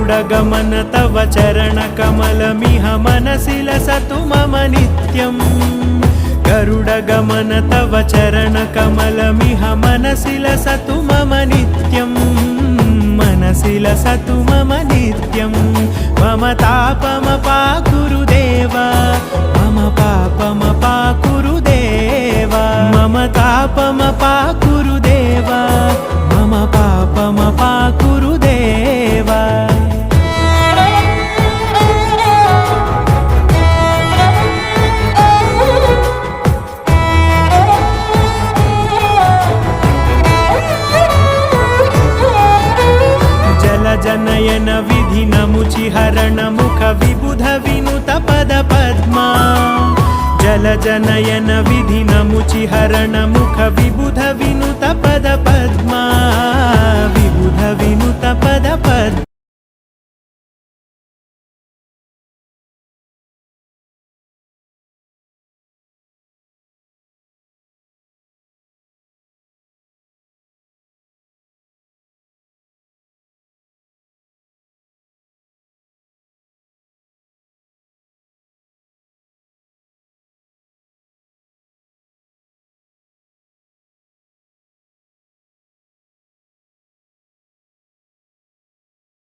गरुडगमन तव चरणकमलमिह मनसि लसतु मम नित्यम् गरुडगमन तव चरणकमलमिह मनसि लसतु मम नित्यम् मनसि लसतु मम नित्यम् मम तापमपाकुरु देव मम पापमपाकुरु देव मम तापमपाकुरु देव मम पापमपाकुरु देव जनयन विधिनमुचिहरण मुख विबुध विनुत पद पद्मा जल जनयन विधिनमुचिहरण मुख विबुध विनुत पद पद्मा विबुध विनुत पद पद्मा